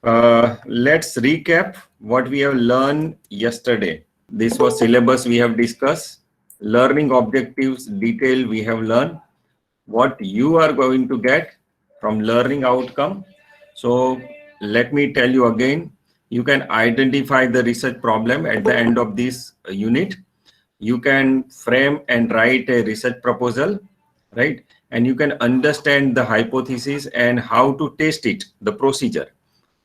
Let's recap what we have learned yesterday. This was syllabus we have discussed, learning objectives detail we have learned, what you are going to get from learning outcome. So let me tell you again, you can identify the research problem at the end of this unit. You can frame and write a research proposal, right? And you can understand the hypothesis and how to test it, the procedure,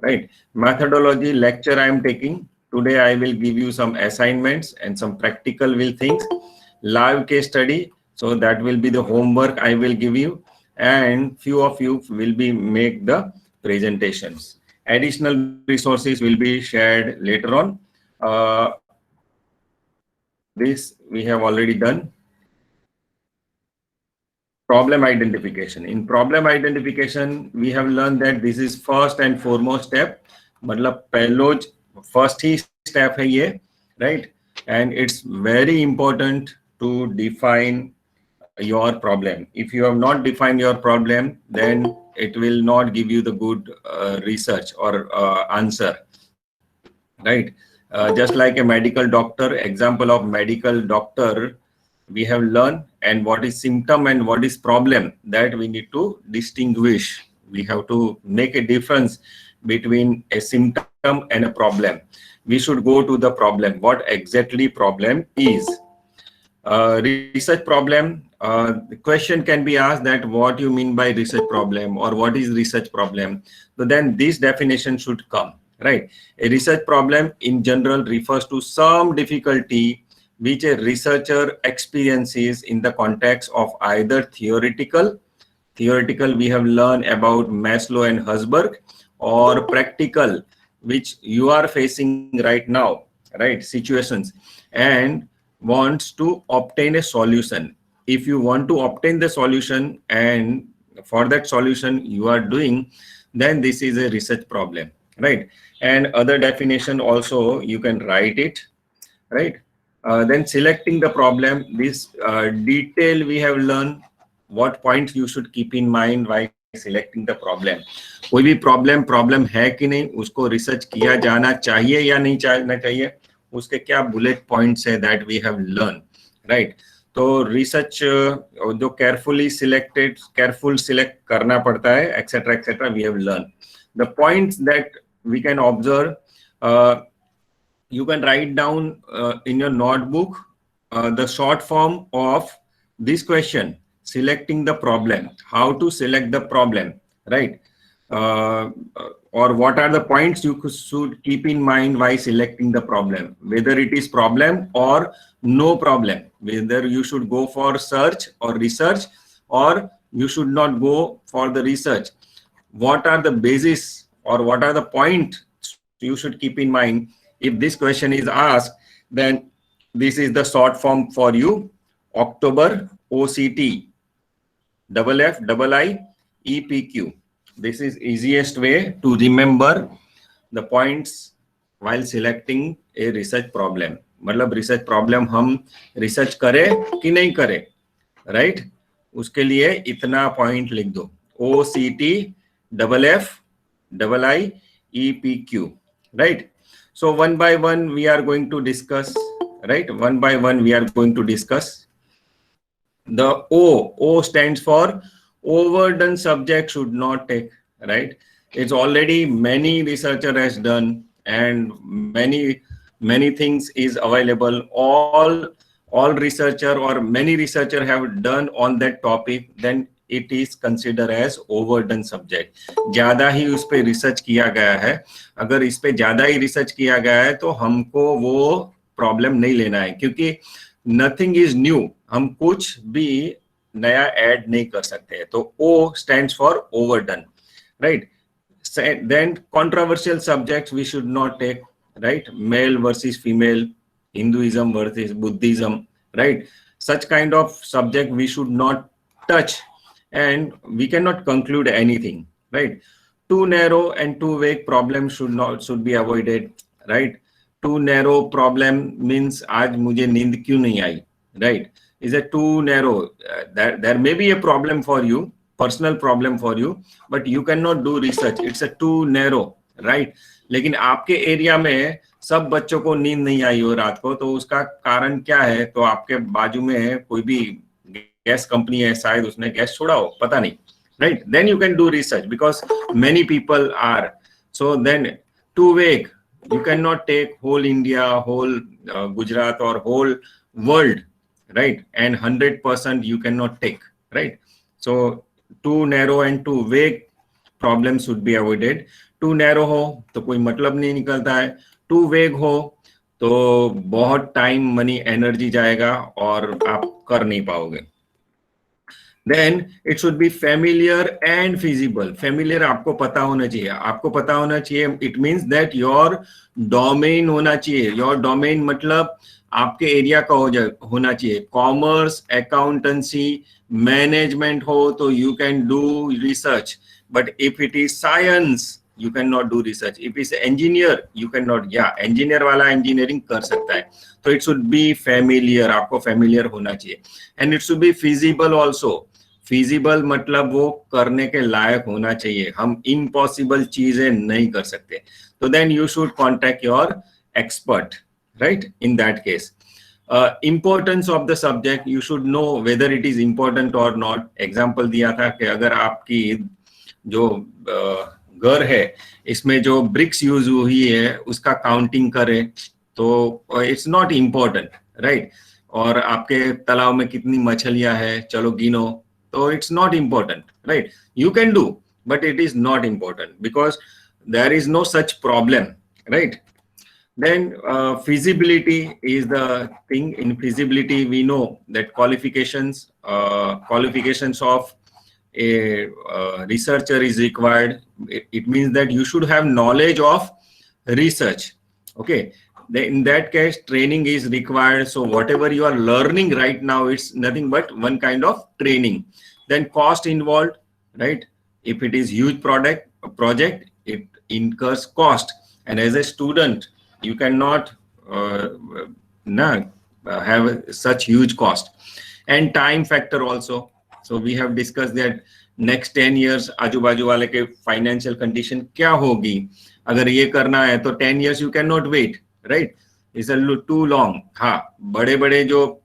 right? Methodology lecture I am taking. Today I will give you some assignments and some practical will things. Live case study. So that will be the homework I will give you. And few of you will be make the presentations. Additional resources will be shared later on. This we have already done. Problem identification. In problem identification, we have learned that this is first and foremost step. मतलब पहलो first ही step है ये, right? And it's very important to define your problem. If you have not defined your problem, then it will not give you the good research or answer, right? Just like a medical doctor, example of medical doctor, we have learned and what is symptom and what is problem, that we need to distinguish. We have to make a difference between a symptom and a problem. We should go to the problem, what exactly problem is. Research problem, the question can be asked that what you mean by research problem or what is research problem. So then this definition should come, right? A research problem in general refers to some difficulty which a researcher experiences in the context of either theoretical we have learned about Maslow and Herzberg, or practical, which you are facing right now, right? Situations, and wants to obtain a solution. If you want to obtain the solution and for that solution you are doing, then this is a research problem, right? And other definition also you can write it, right? Then selecting the problem, this detail we have learned, what points you should keep in mind while selecting the problem. कोई भी problem है कि नहीं, उसको research किया जाना चाहिए या नहीं जाना चाहिए, उसके क्या bullet points है that we have learned, right? तो research जो careful select करना पड़ता है, etc. we have learned. The points that we can observe, you can write down in your notebook the short form of this question, selecting the problem, how to select the problem, right? Or what are the points you should keep in mind while selecting the problem, whether it is problem or no problem, whether you should go for search or research or you should not go for the research. What are the basis or what are the points you should keep in mind? If this question is asked, then this is the short form for you. October OCT, FFIEPQ. This is easiest way to remember the points while selecting a research problem. मतलब research problem हम research करें कि नहीं करें, right? उसके लिए इतना point लिख दो. OCT, FFIEPQ, right? So one by one we are going to discuss, right? One by one we are going to discuss. The O stands for overdone subject should not take, right? It's already many researcher has done and many things is available. All researcher or many researcher have done on that topic, then it is considered as overdone subject. ज्यादा ही उस पे research किया गया है. अगर इस पे ज्यादा ही रिसर्च किया गया है तो हमको वो प्रॉब्लम नहीं लेना है, क्योंकि नथिंग इज न्यू, हम कुछ भी नया ऐड नहीं कर सकते. तो O stands for overdone, right? Then controversial subjects we should not take, right? Male versus female, Hinduism versus Buddhism, right? Such kind of subject we should not touch, and we cannot conclude anything, right? Too narrow and too vague problems should be avoided, right? Too narrow problem means आज मुझे नींद क्यों नहीं आई, right? Is it too narrow? There may be a problem for you, personal problem for you, but you cannot do research. It's a too narrow, right. लेकिन आपके area में सब बच्चों को नींद नहीं आई हो रात को, तो उसका कारण क्या है? तो आपके बाजू में कोई भी गैस कंपनी है, शायद उसने गैस छोड़ा हो, पता नहीं, right. Then you can do research because many people are, so then to wake you cannot take whole India, whole Gujarat or whole world, right? And 100% you cannot take, right? So too narrow and too vague problems should be avoided. Too narrow हो तो कोई मतलब नहीं निकलता है, too vague हो तो बहुत टाइम, मनी, एनर्जी जाएगा और आप कर नहीं पाओगे। Then it should be familiar and feasible. Familiar आपको पता होना चाहिए, आपको पता होना चाहिए, it means that your domain होना चाहिए। your domain मतलब आपके एरिया का होना चाहिए। कॉमर्स, अकाउंटेंसी, मैनेजमेंट हो तो you can do research, but if it is science you cannot do research. if it's engineer you cannot, yeah, engineer वाला engineering कर सकता है। तो it should be familiar, आपको familiar होना चाहिए, and it should be feasible also. feasible मतलब वो करने के लायक होना चाहिए, हम इम्पॉसिबल चीजें नहीं कर सकते। तो then you should contact your expert, right? in that case, importance of the subject, you should know whether it is important or not. example दिया था कि अगर आपकी जो घर है इसमें जो ब्रिक्स यूज हुई है उसका काउंटिंग करें तो इट्स नॉट इम्पोर्टेंट, राइट। और आपके तालाब में कितनी मछलियां हैं चलो गिनो, तो it's not important, right. You can do but it is not important because there is no such problem, right. Then feasibility is the thing. In feasibility we know that qualifications of a researcher is required. It means that you should have knowledge of research, okay. In that case training is required, so whatever you are learning right now it's nothing but one kind of training. Then cost involved, right? If it is huge project it incurs cost, and as a student you cannot have such huge cost. And time factor also. So we have discussed that next 10 years आजू बाजू वाले के financial condition क्या होगी, अगर ये करना है तो 10 years you cannot wait, right? It's a too long. हाँ, बड़े बड़े जो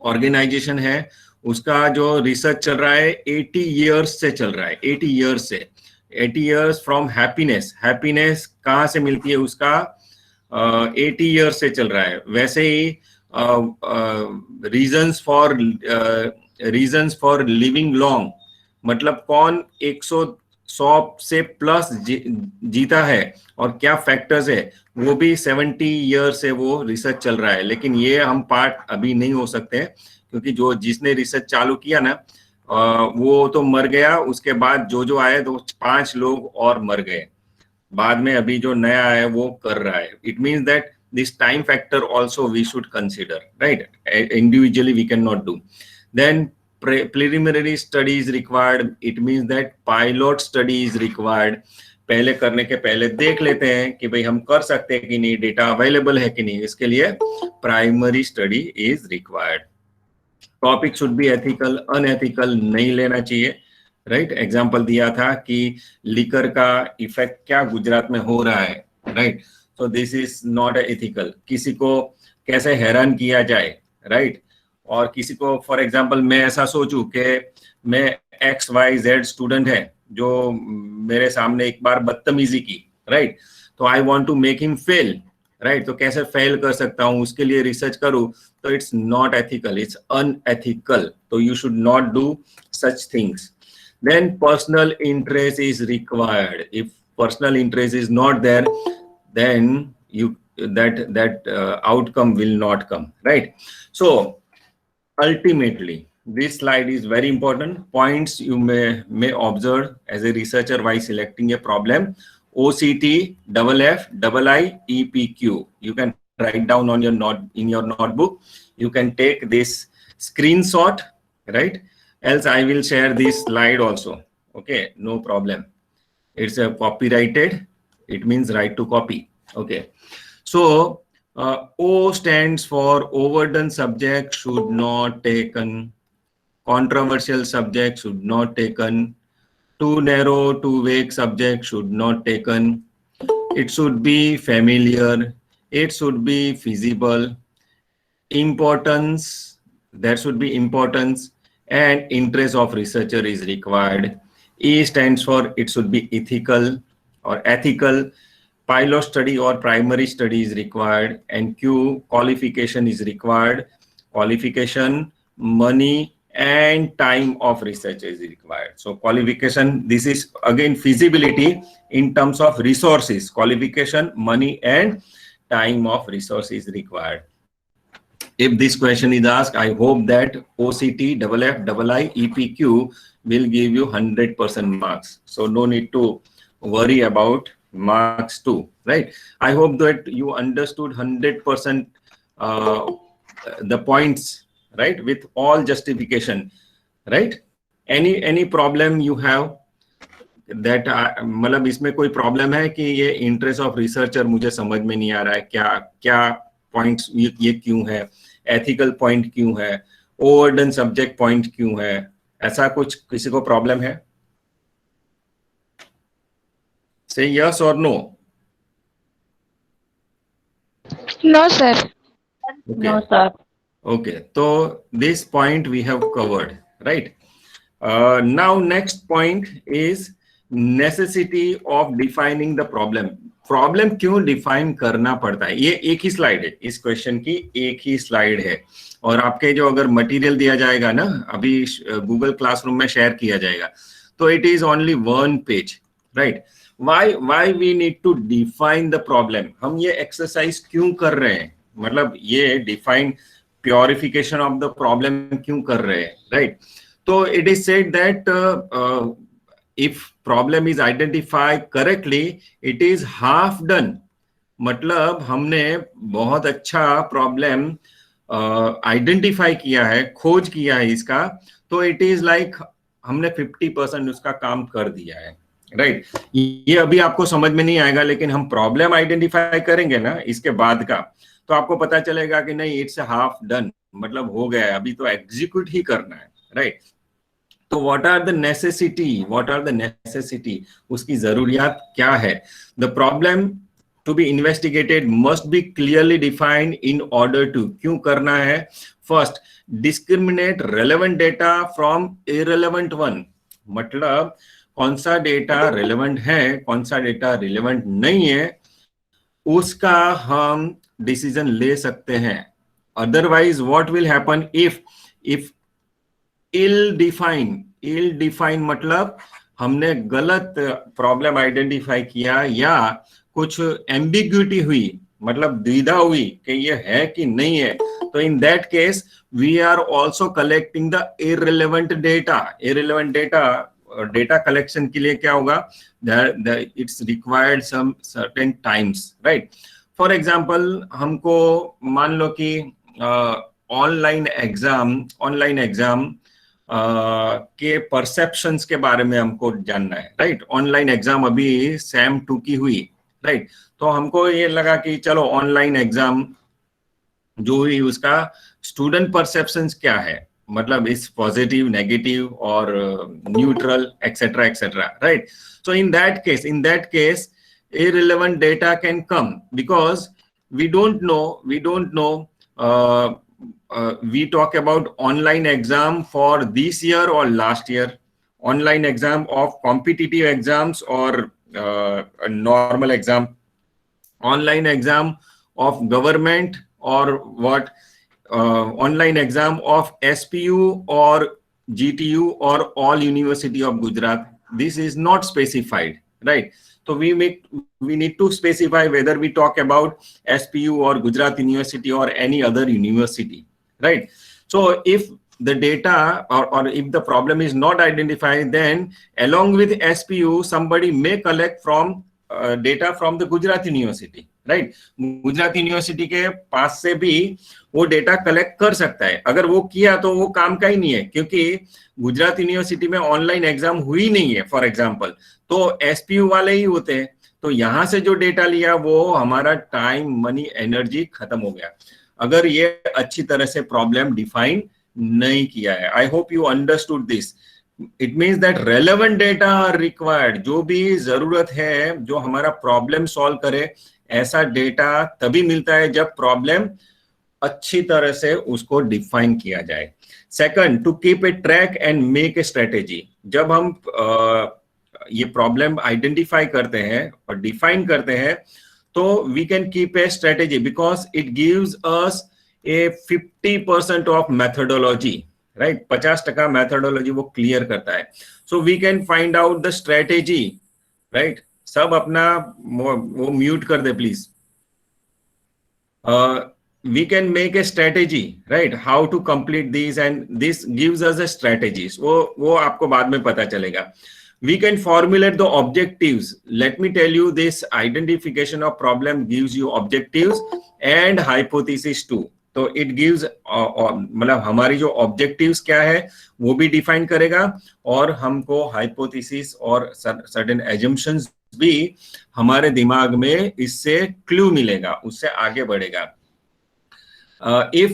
ऑर्गेनाइजेशन है उसका जो रिसर्च चल रहा है 80 years से चल रहा है, 80 years से, 80 years फ्रॉम हैप्पीनेस कहाँ से मिलती है उसका 80 years से चल रहा है। वैसे ही रीजंस फॉर लिविंग लॉन्ग मतलब कौन 100 से प्लस जीता है और क्या फैक्टर्स है वो भी 70 years से वो रिसर्च चल रहा है। लेकिन ये हम पार्ट अभी नहीं हो सकते क्योंकि जिसने रिसर्च चालू किया ना वो तो मर गया, उसके बाद जो आए तो 5 लोग और मर गए, बाद में अभी जो नया है वो कर रहा है। It means that this time factor also we should consider, right. Individually we can not do. Then preliminary study is required, it means that pilot study is required. पहले करने के पहले देख लेते हैं कि भाई हम कर सकते हैं कि नहीं, डेटा अवेलेबल है कि नहीं, इसके लिए primary study is required. Topic should be ethical, unethical नहीं लेना चाहिए, राइट। एग्जाम्पल दिया था कि लिकर का इफेक्ट क्या गुजरात में हो रहा है, right. So this is not ethical. किसी को कैसे हैरान किया जाए, राइट। और किसी को फॉर एग्जाम्पल मैं ऐसा सोचूं कि मैं XYZ स्टूडेंट है जो मेरे सामने एक बार बदतमीजी की, राइट, तो I want to make him fail, right. तो कैसे फेल कर सकता हूँ उसके लिए रिसर्च करूँ, तो it's not ethical, it's unethical. तो you should not do such things. Then personal interest is required. If personal interest is not there, then that outcome will not come, right? So ultimately this slide is very important. Points you may observe as a researcher while selecting a problem: OCT, FF, II, EPQ. You can write down on your in your notebook. You can take this screenshot, right? Else I will share this slide also, okay, no problem. It's a copyrighted, it means right to copy, okay. So O stands for overdone subject should not taken, controversial subject should not taken, too narrow, too vague subject should not taken, it should be familiar, it should be feasible, importance, there should be importance, and interest of researcher is required. E stands for it should be ethical or ethical, pilot study or primary study is required, and Q qualification is required. Qualification, money, and time of research is required. So qualification, this is again feasibility in terms of resources. Qualification, money, and time of resource is required. If this question is asked, I hope that OCT, FFII, EPQ will give you 100% marks. So no need to worry about marks too, right? I hope that you understood 100% the points, right? With all justification, right? Any problem you have that मतलब इसमें कोई problem है कि ये interest of researcher मुझे समझ में नहीं आ रहा है, क्या पॉइंट्स ये क्यों है, एथिकल पॉइंट क्यों है, ओवरडन सब्जेक्ट पॉइंट क्यों है, ऐसा कुछ किसी को प्रॉब्लम है? से यस और no? No, sir. Okay. No, sir. Okay, so this point we have covered, right? Now next point is necessity of defining the problem. Problem क्यों डिफाइन करना पड़ता है? ये एक ही स्लाइड है, इस क्वेश्चन की एक ही स्लाइड है, और आपके जो अगर मटेरियल दिया जाएगा ना, अभी गूगल क्लासरूम में शेयर किया जाएगा, तो it is only 1 page, right? Why we need to define the problem? हम ये एक्सरसाइज क्यों कर रहे हैं, मतलब ये define purification of the problem क्यों कर रहे हैं, राइट? तो it is said that if problem is identified correctly, it is half done. मतलब हमने बहुत अच्छा प्रॉब्लम आइडेंटिफाई किया है, खोज किया है इसका, तो इट इज लाइक हमने 50% उसका काम कर दिया है, राइट? ये अभी आपको समझ में नहीं आएगा, लेकिन हम प्रॉब्लम आइडेंटिफाई करेंगे ना इसके बाद का, तो आपको पता चलेगा कि नहीं, इट्स हाफ डन, मतलब हो गया है, अभी तो एग्जीक्यूट ही करना है, राइट? तो व्हाट आर द नेसेसिटी, उसकी जरूरियात क्या है? The problem to be investigated must be clearly defined in order to, क्यों करना है? First, discriminate relevant data from irrelevant one, मतलब कौन सा डेटा रेलेवेंट है, कौन सा डेटा रिलेवेंट नहीं है, उसका हम डिसीजन ले सकते हैं. Otherwise what will happen if ill define मतलब हमने गलत प्रॉब्लम आइडेंटिफाई किया, या कुछ एम्बिग्यूटी हुई, मतलब द्विधा हुई कि ये है कि नहीं है, तो in that case we are also collecting the irrelevant data collection के लिए क्या होगा? It's required some certain times, right? For example, हमको मान लो कि ऑनलाइन एग्जाम के परसेप्शंस के बारे में हमको जानना है, राइट? ऑनलाइन एग्जाम अभी SEM 2 की हुई, राइट? तो हमको ये लगा कि चलो ऑनलाइन एग्जाम जो हुई उसका स्टूडेंट परसेप्शंस क्या है, मतलब इस पॉजिटिव, नेगेटिव और neutral etcetera etcetera, right? So in that case irrelevant data can come because we don't know we talk about online exam for this year or last year, online exam of competitive exams or a normal exam, online exam of government or what, online exam of SPU or GTU or all University of Gujarat. This is not specified, right? So we need to specify whether we talk about SPU or Gujarat University or any other university, right? So if the data or if the problem is not identified, then along with SPU, somebody may collect from data from the Gujarat University, right? Gujarat university के पास से भी वो data collect कर सकता है. अगर वो किया तो वो काम का ही नहीं है, क्योंकि गुजरात यूनिवर्सिटी में ऑनलाइन एग्जाम हुई नहीं है फॉर एग्जांपल, तो एसपीयू वाले ही होते हैं. तो यहां से जो डेटा लिया वो हमारा टाइम, मनी, एनर्जी खत्म हो गया, अगर ये अच्छी तरह से प्रॉब्लम डिफाइन नहीं किया है. I hope you understood this. It means that relevant data are required. जो भी जरूरत है जो हमारा प्रॉब्लम सॉल्व करे, ऐसा डेटा तभी मिलता है जब प्रॉब्लम अच्छी तरह से उसको डिफाइन किया जाए। Second, to keep a track and make a strategy. जब हम ये प्रॉब्लम आइडेंटिफाई करते हैं और डिफाइन करते हैं, तो we can keep a strategy because it gives us a 50% of methodology, right. 50% methodology वो क्लियर करता है। So we can find out the strategy, right. सब अपना वो म्यूट कर दे please. We can make a strategy, right, how to complete these, and this gives us a strategies। वो आपको बाद में पता चलेगा। We can formulate the objectives। Let me tell you, this identification of problem gives you objectives and hypothesis too। तो it gives मतलब हमारी जो objectives क्या है वो भी define करेगा, और हमको hypothesis और certain assumptions भी हमारे दिमाग में इससे clue मिलेगा, उससे आगे बढ़ेगा। If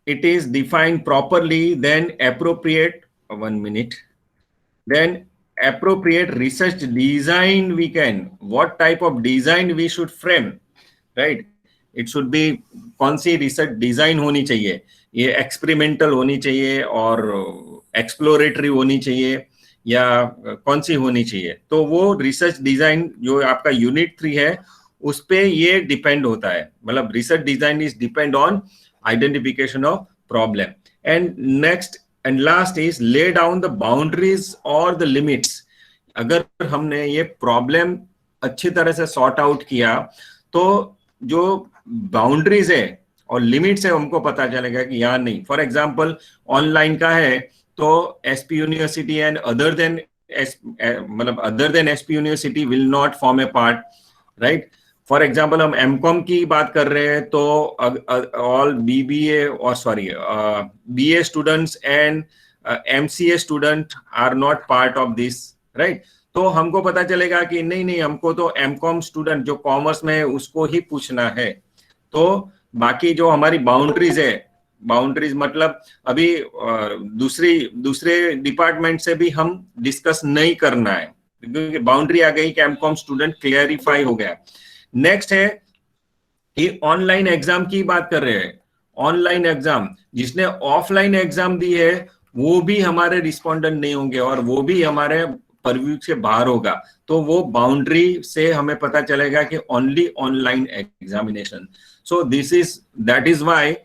it is defined properly, then appropriate research design we can, what type of design we should frame, right? It should be कौन सी रिसर्च डिजाइन होनी चाहिए, ये एक्सपेरिमेंटल होनी चाहिए और एक्सप्लोरेटरी होनी चाहिए, या कौन सी होनी चाहिए। तो वो रिसर्च डिजाइन जो आपका यूनिट 3 है उस पे ये डिपेंड होता है। मतलब research design is depend on identification of problem। And next and last is lay down the boundaries or the limits। अगर हमने ये प्रॉब्लम अच्छी तरह से सॉर्ट आउट किया, तो जो बाउंड्रीज है और लिमिट्स है हमको पता चलेगा कि यार नहीं। फॉर एग्जांपल ऑनलाइन का है तो SP university and other than SP university will not form a part, right. For example हम एमकॉम की बात कर रहे हैं तो ऑल बीबीए और BA students and MCA student are not part of this, right. तो हमको पता चलेगा कि नहीं, हमको तो एमकॉम स्टूडेंट जो कॉमर्स में है उसको ही पूछना है। तो बाकी जो हमारी बाउंड्रीज है, बाउंड्रीज मतलब अभी दूसरे डिपार्टमेंट से भी हम डिस्कस नहीं करना है, क्योंकि बाउंड्री आ गई कि एमकॉम स्टूडेंट क्लियरिफाई हो गया। नेक्स्ट है कि ऑनलाइन एग्जाम की बात कर रहे हैं। ऑनलाइन एग्जाम, जिसने ऑफलाइन एग्जाम दी है वो भी हमारे रिस्पोंडेंट नहीं होंगे और वो भी हमारे परव्यू से बाहर होगा। तो वो बाउंड्री से हमें पता चलेगा कि only online examination. So that is why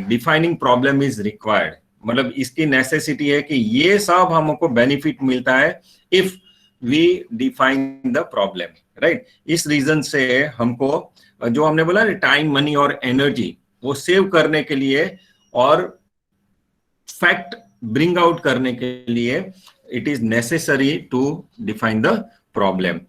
defining problem is required. मतलब इसकी नेसेसिटी है कि ये सब हमको बेनिफिट मिलता है if we define the problem, right. इस रीजन से हमको जो हमने बोला टाइम, मनी और एनर्जी वो सेव करने के लिए और फैक्ट ब्रिंग आउट करने के लिए it is necessary to define the problem.